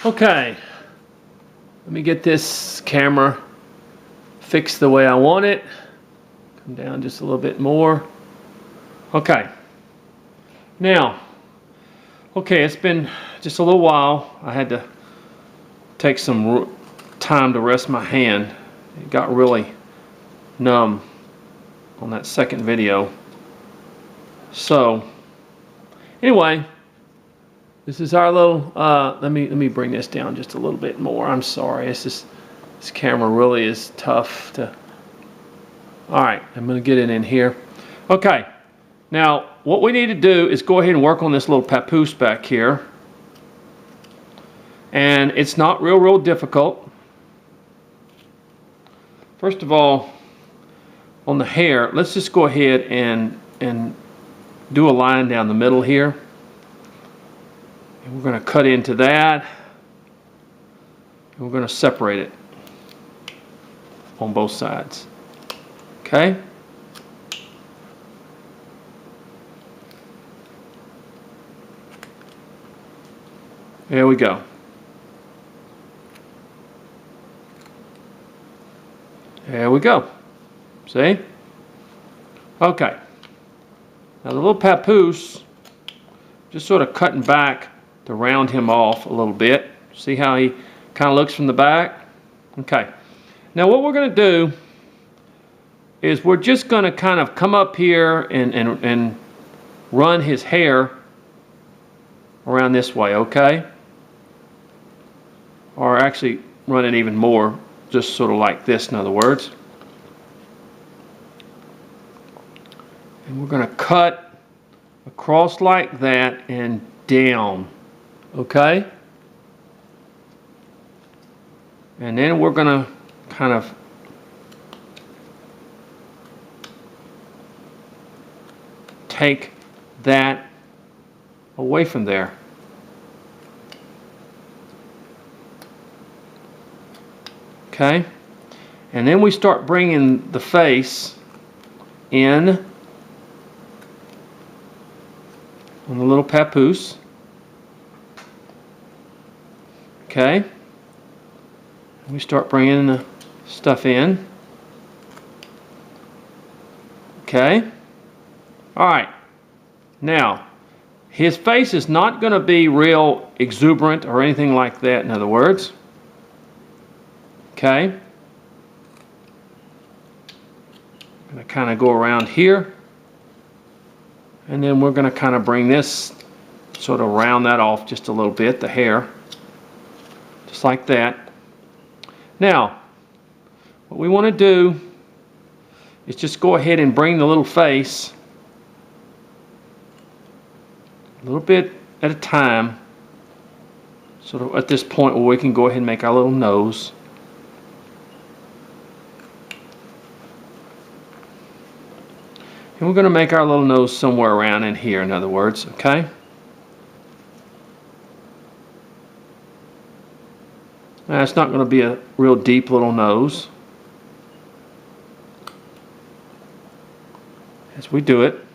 Okay, let me get this camera fixed the way I want it. Come down just a little bit more. Okay. Now, okay, it's been just a little while. I had to take some time to rest my hand. It got really numb on that second video. So, anyway, this is our little, let me bring this down just a little bit more. I'm sorry, this camera really is tough to, all right, I'm gonna get it in here. Okay, now what we need to do is go ahead and work on this little papoose back here. And it's not real difficult. First of all, on the hair, let's just go ahead and do a line down the middle here. And we're going to cut into that. And we're going to separate it on both sides. Okay? There we go. There we go. See? Okay. Now the little papoose, just sort of cutting back to round him off a little bit. See how he kind of looks from the back? Okay. Now what we're going to do is we're just going to kind of come up here and run his hair around this way, okay? Or actually run it even more, just sort of like this, in other words. And we're going to cut across like that and down, okay? And then we're going to kind of take that away from there. Okay? And then we start bringing the face in on the little papoose. Okay? And we start bringing the stuff in. Okay? Alright. Now, his face is not going to be real exuberant or anything like that, in other words. Okay? I'm going to kind of go around here. And then we're going to kind of bring this, sort of round that off just a little bit, the hair. Just like that. Now, what we want to do is just go ahead and bring the little face a little bit at a time, sort of at this point where we can go ahead and make our little nose. And we're going to make our little nose somewhere around in here, in other words, okay? Now, it's not going to be a real deep little nose as we do it.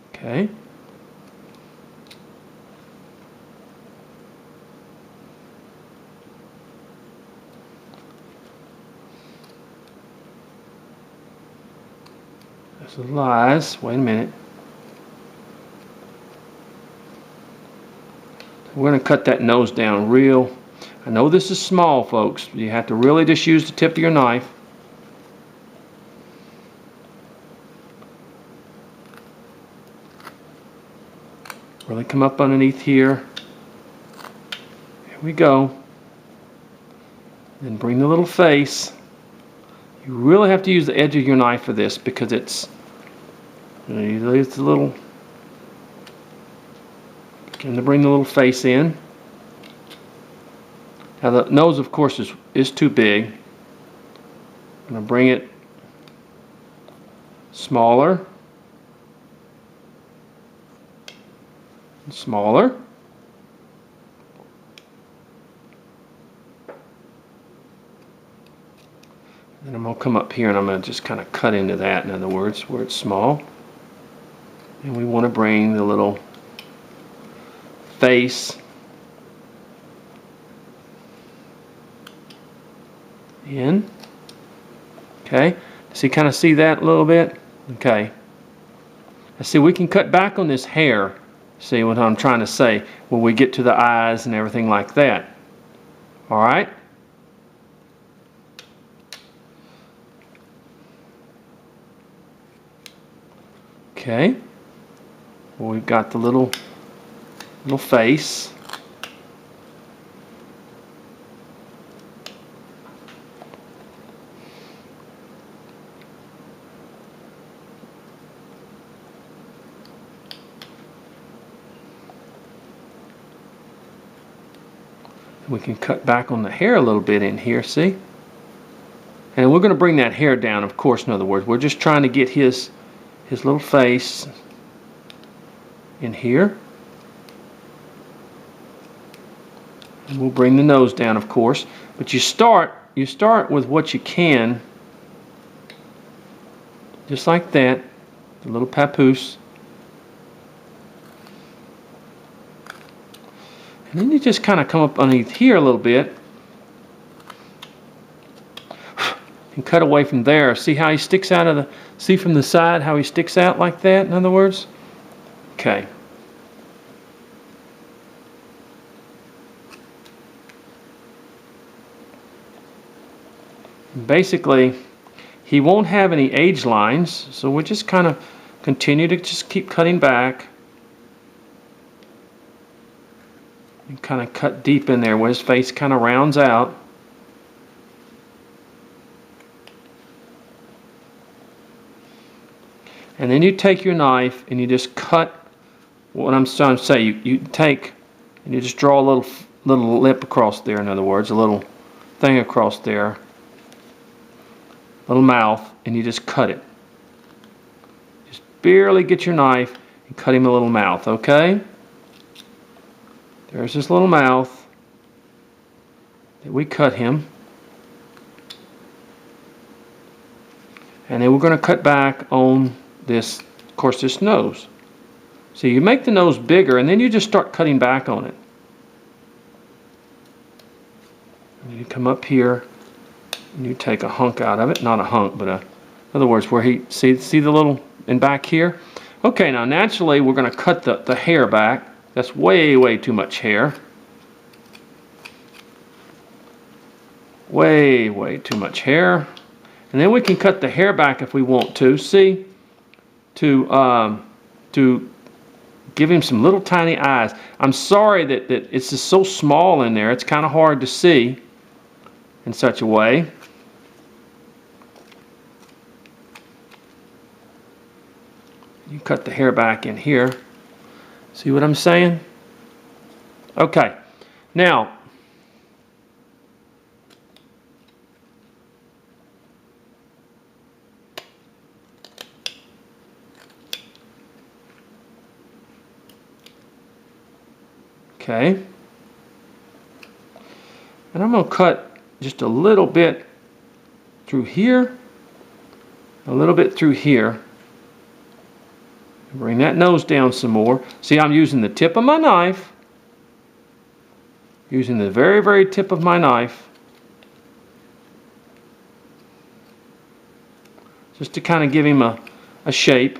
Okay. There's the lies. Wait a minute. We're going to cut that nose down real. I know this is small, folks. You have to really just use the tip of your knife. Really come up underneath here. There we go. Then bring the little face. You really have to use the edge of your knife for this because it's a little. Going to bring the little face in. Now the nose, of course, is too big. I'm going to bring it smaller. And smaller. And I'm going to come up here and I'm going to just kind of cut into that, in other words, where it's small. And we want to bring the little face in. Okay, so you kind of see that a little bit? Okay. I see we can cut back on this hair. See what I'm trying to say? When we get to the eyes and everything like that. Alright? Okay. Well, we've got the little face. We can cut back on the hair a little bit in here, see? And we're going to bring that hair down, of course, in other words. We're just trying to get his little face in here. And we'll bring the nose down, of course. But you start with what you can. Just like that. The little papoose. And then you just kind of come up underneath here a little bit and cut away from there. See how he sticks out of the, see from the side how he sticks out like that, in other words? Okay. Basically, he won't have any age lines, so we'll just kind of continue to just keep cutting back. And kind of cut deep in there where his face kind of rounds out. And then you take your knife and you just cut what I'm trying to say. You take and you just draw a little lip across there, in other words, a little thing across there, little mouth, and you just cut it. Just barely get your knife and cut him a little mouth, okay? There's his little mouth that we cut him. And then we're going to cut back on this, of course, this nose. So you make the nose bigger and then you just start cutting back on it. And you come up here and you take a hunk out of it. Not a hunk, but in other words, where he, see the little, in back here? Okay, now naturally we're going to cut the hair back. That's way too much hair. Way too much hair. And then we can cut the hair back if we want to. See? To give him some little tiny eyes. I'm sorry that it's just so small in there. It's kind of hard to see in such a way. You cut the hair back in here. See what I'm saying? Okay. Now, okay. And I'm going to cut just a little bit through here, a little bit through here. Bring that nose down some more. See, I'm using the tip of my knife. Using the very tip of my knife. Just to kind of give him a shape.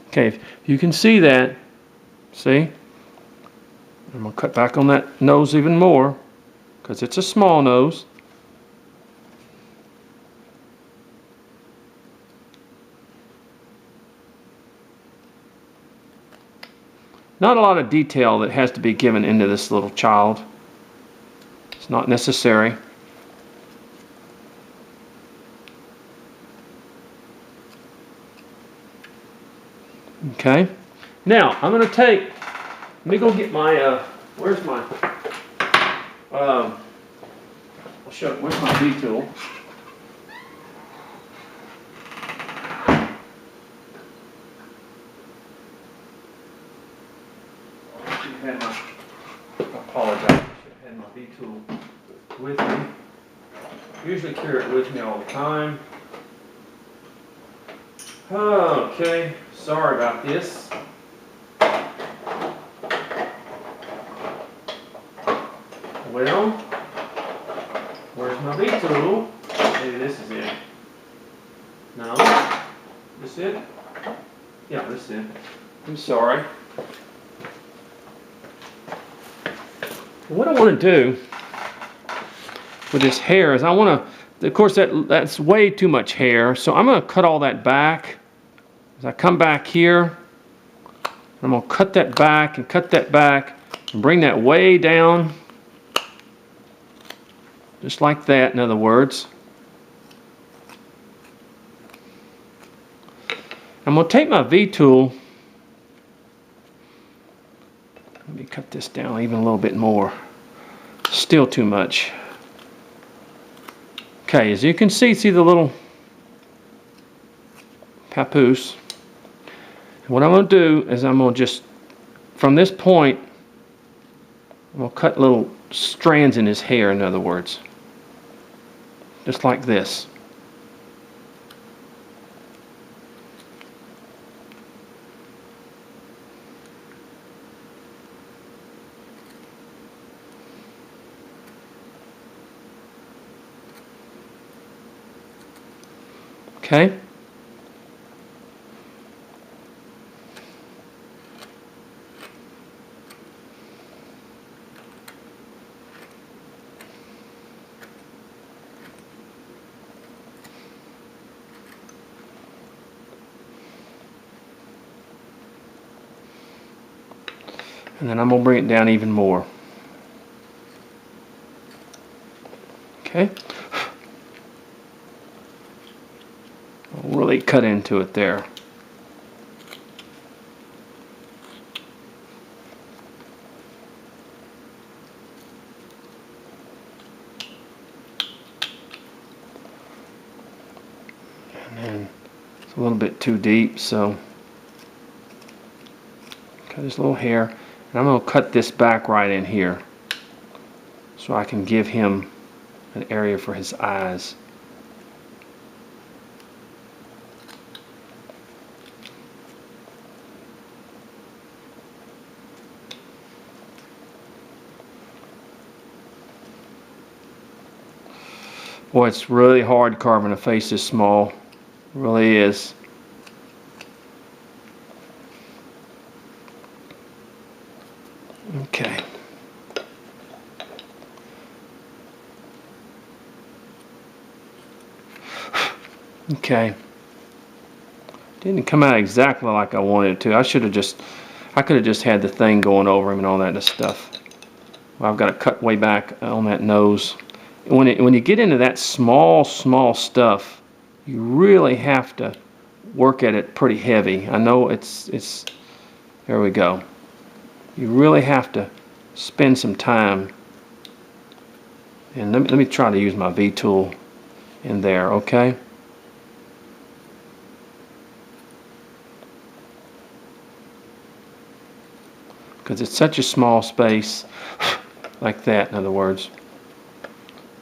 Okay, if you can see that. See? I'm going to cut back on that nose even more. Because it's a small nose. Not a lot of detail that has to be given into this little child. It's not necessary. Okay. Now, I'm going to take, let me go get my, where's my, I'll show you, where's my V-tool? I apologize. I should have had my V-tool with me. Usually carry it with me all the time. Okay, so sorry about this. Well, where's my V tool? Maybe this is it. No? This it? Yeah, this is it. I'm sorry. What I want to do with this hair is I want to, of course that's way too much hair, so I'm going to cut all that back. As I come back here, I'm going to cut that back and bring that way down. Just like that, in other words. I'm going to take my V-tool. Let me cut this down even a little bit more. Still too much. Okay, as you can see the little papoose. And what I'm going to do is I'm going to just, from this point, I'm going to cut little strands in his hair, in other words. Just like this. Okay. And then I'm going to bring it down even more. Okay. I'll really cut into it there. And then it's a little bit too deep, so cut his little hair. And I'm going to cut this back right in here so I can give him an area for his eyes. Boy, it's really hard carving a face this small. It really is. Okay. Okay. Didn't come out exactly like I wanted it to. I could have just had the thing going over him and all that stuff. Well, I've got to cut way back on that nose. When you get into that small stuff, you really have to work at it pretty heavy. I know it's there we go. You really have to spend some time. And let me try to use my V-tool in there, okay? Because it's such a small space, like that, in other words.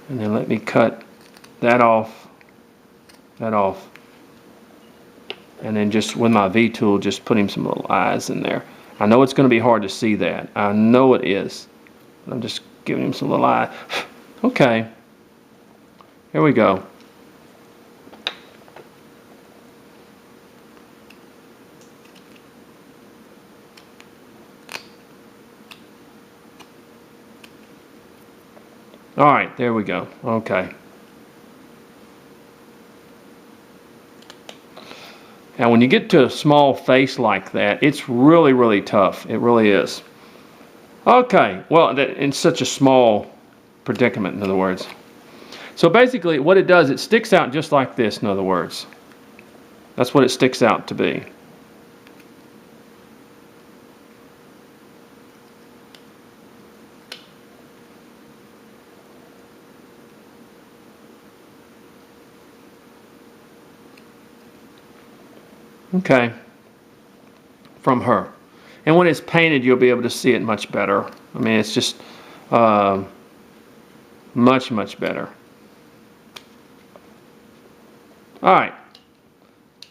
And then let me cut that off, and then just with my V-tool, just put him some little eyes in there. I know it's going to be hard to see that. I know it is. But I'm just giving him some little eye. Okay. Here we go. All right, there we go. Okay. Now, when you get to a small face like that, it's really, really tough. It really is. Okay, well, in such a small predicament, in other words. So basically, what it does, it sticks out just like this, in other words. That's what it sticks out to be. Okay, from her. And when it's painted, you'll be able to see it much better. I mean, it's just much better. All right.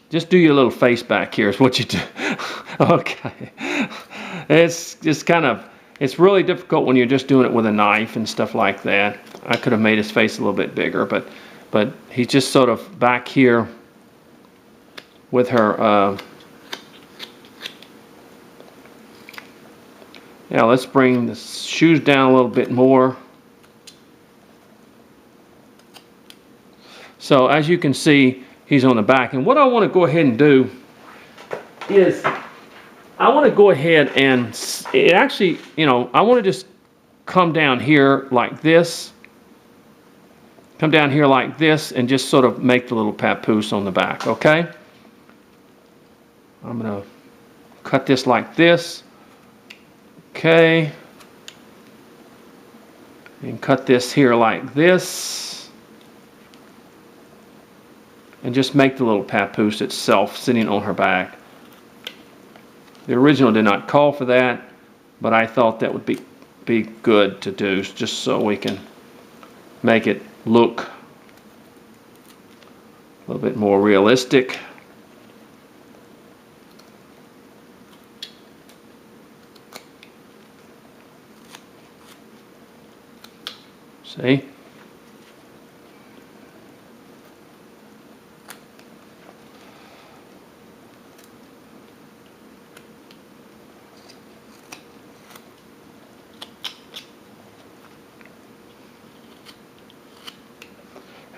Just do your little face back here is what you do. Okay. It's just kind of, it's really difficult when you're just doing it with a knife and stuff like that. I could have made his face a little bit bigger, but he's just sort of back here with her. Yeah, let's bring the shoes down a little bit more. So as you can see, he's on the back. And what I want to go ahead and do is I want to go ahead and it actually, you know, I want to just come down here like this. Come down here like this and just sort of make the little papoose on the back, okay? I'm going to cut this like this. Okay. And cut this here like this. And just make the little papoose itself sitting on her back. The original did not call for that, but I thought that would be good to do just so we can make it look a little bit more realistic. See?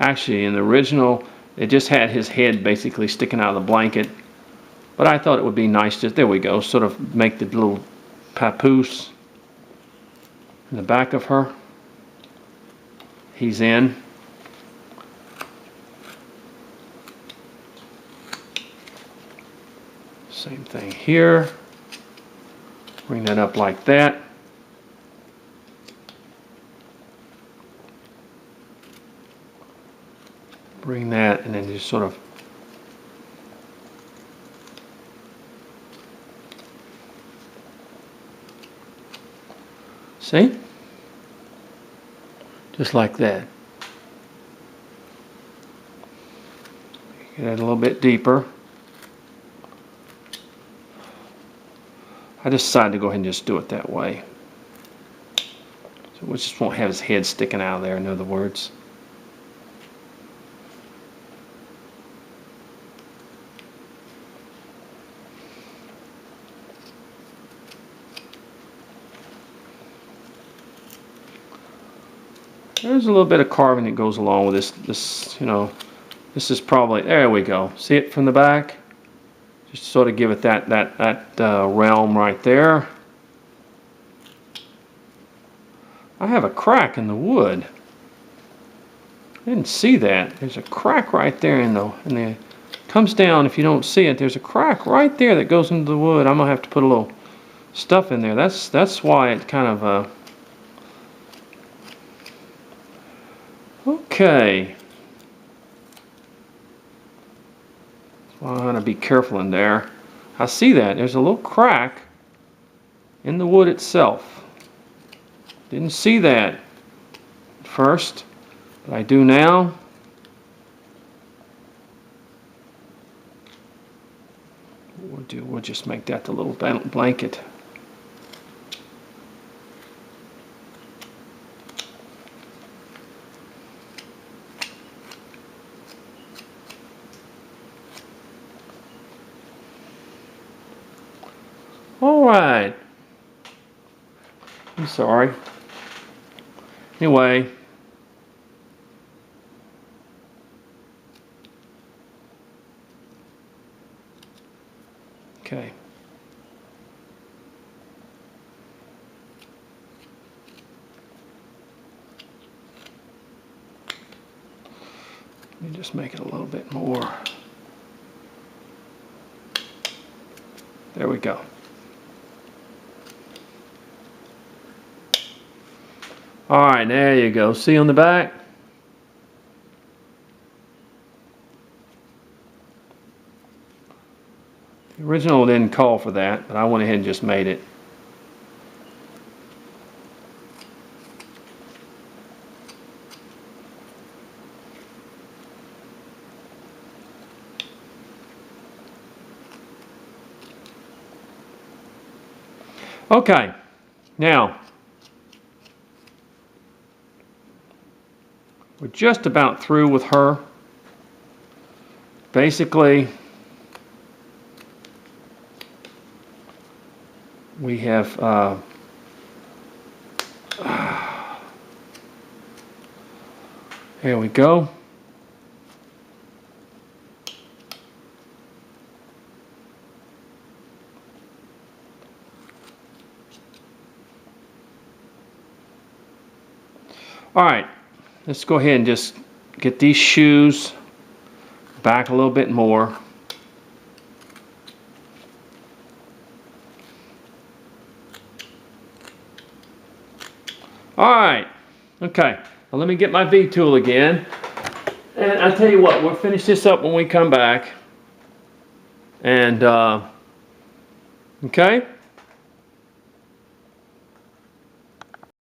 Actually, in the original, it just had his head basically sticking out of the blanket. But I thought it would be nice just, there we go, sort of make the little papoose in the back of her. He's in. Same thing here. Bring that up like that. Bring that and then just sort of see? Just like that. Get it a little bit deeper. I decided to go ahead and just do it that way. So we just won't have his head sticking out of there, in other words. There's a little bit of carving that goes along with this, you know, this is probably, there we go. See it from the back? Just sort of give it that realm right there. I have a crack in the wood. I didn't see that. There's a crack right there in the comes down. If you don't see it, there's a crack right there that goes into the wood. I'm gonna have to put a little stuff in there. That's why it kind of okay. Well, I'm gonna be careful in there. I see that there's a little crack in the wood itself. Didn't see that at first, but I do now. We'll just make that the little blanket. All right. I'm sorry. Anyway. Okay. Let me just make it a little bit more. There we go. All right, there you go. See on the back? The original didn't call for that, but I went ahead and just made it. Okay, now we're just about through with her. Basically, we have here we go. All right, let's go ahead and just get these shoes back a little bit more. All right, okay, well, let me get my V-tool again. And I'll tell you what, we'll finish this up when we come back. And, okay?